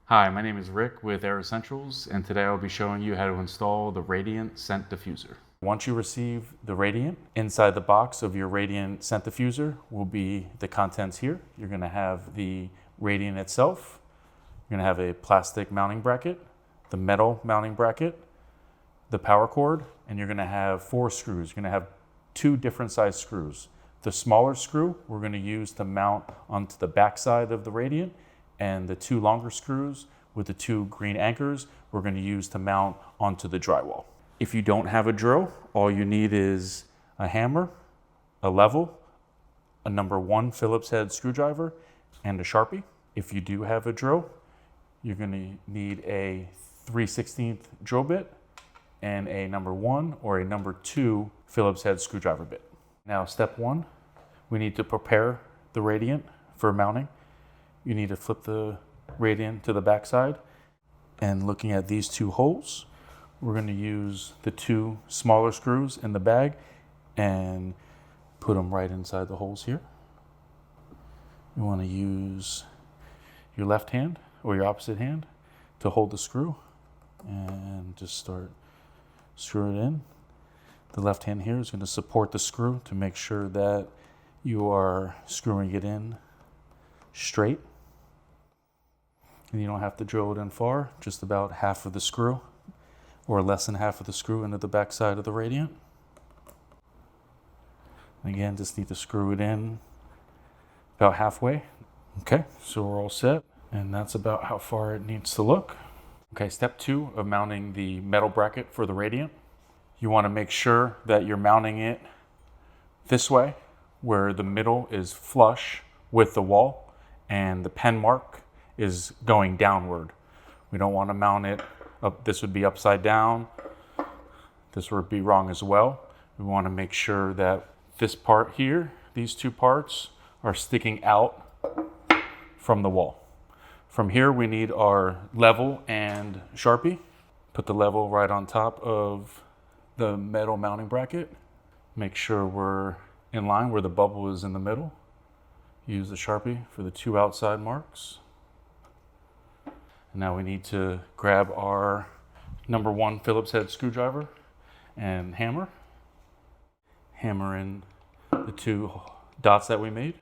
Hi, my name is Rick with Essentials, and today I'll be showing you how to install the Radiant Scent Diffuser. Once you receive the Radiant, inside the box of your Radiant Scent Diffuser will be the contents here. You're going to have the Radiant itself, you're going to have a plastic mounting bracket, the metal mounting bracket, the power cord, and you're going to have 4 screws. You're going to have 2 different size screws. The smaller screw we're going to use to mount onto the back side of the Radiant, and the 2 longer screws with the 2 green anchors we're going to use to mount onto the drywall. If you don't have a drill, all you need is a hammer, a level, a number 1 Phillips head screwdriver, and a Sharpie. If you do have a drill, you're going to need a 3/16 drill bit and a number 1 or a number 2 Phillips head screwdriver bit. Now, step 1, we need to prepare the Radiant for mounting. You need to flip the Radiant to the back side, and looking at these 2 holes, we're going to use the 2 smaller screws in the bag and put them right inside the holes here. You want to use your left hand or your opposite hand to hold the screw and just start screwing it in. The left hand here is going to support the screw to make sure that you are screwing it in straight. And you don't have to drill it in far, just about half of the screw or less than half of the screw into the back side of the Radiant. Again, just need to screw it in about halfway. Okay, so we're all set, and that's about how far it needs to look. Okay, step 2 of mounting the metal bracket for the Radiant. You want to make sure that you're mounting it this way, where the middle is flush with the wall and the pen mark is going downward. We don't want to mount it up. This would be upside down. This would be wrong as well. We want to make sure that this part here, these 2 parts, are sticking out from the wall. From here, we need our level and Sharpie. Put the level right on top of the metal mounting bracket. Make sure we're in line where the bubble is in the middle. Use the Sharpie for the 2 outside marks. And now we need to grab our number 1 Phillips head screwdriver and hammer. Hammer in the 2 dots that we made.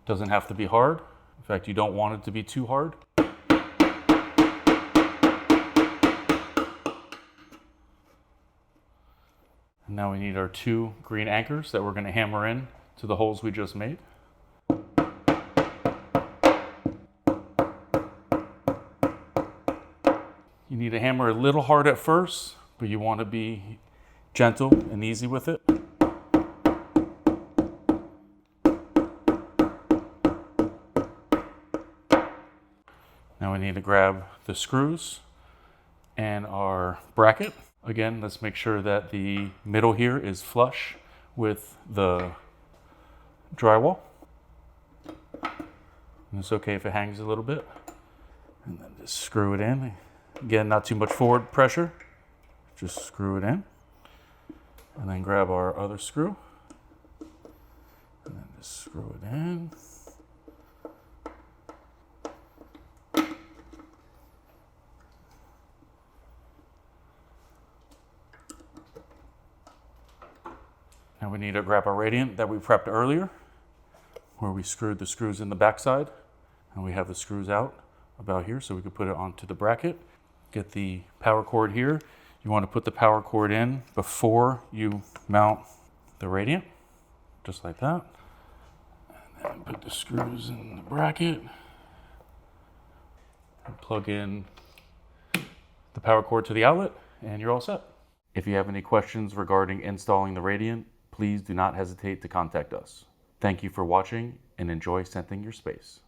Doesn't have to be hard. In fact, you don't want it to be too hard. And now we need our 2 green anchors that we're going to hammer in to the holes we just made. You need to hammer a little hard at first, but you want to be gentle and easy with it. Now we need to grab the screws and our bracket. Again, let's make sure that the middle here is flush with the drywall. And it's okay if it hangs a little bit. And then just screw it in. Again, not too much forward pressure. Just screw it in. And then grab our other screw. And then just screw it in. Now we need to grab our Radiant that we prepped earlier, where we screwed the screws in the backside, and we have the screws out about here so we could put it onto the bracket. Get the power cord here. You want to put the power cord in before you mount the Radiant, just like that. And then put the screws in the bracket and plug in the power cord to the outlet, and you're all set. If you have any questions regarding installing the Radiant, please do not hesitate to contact us. Thank you for watching, and enjoy scenting your space.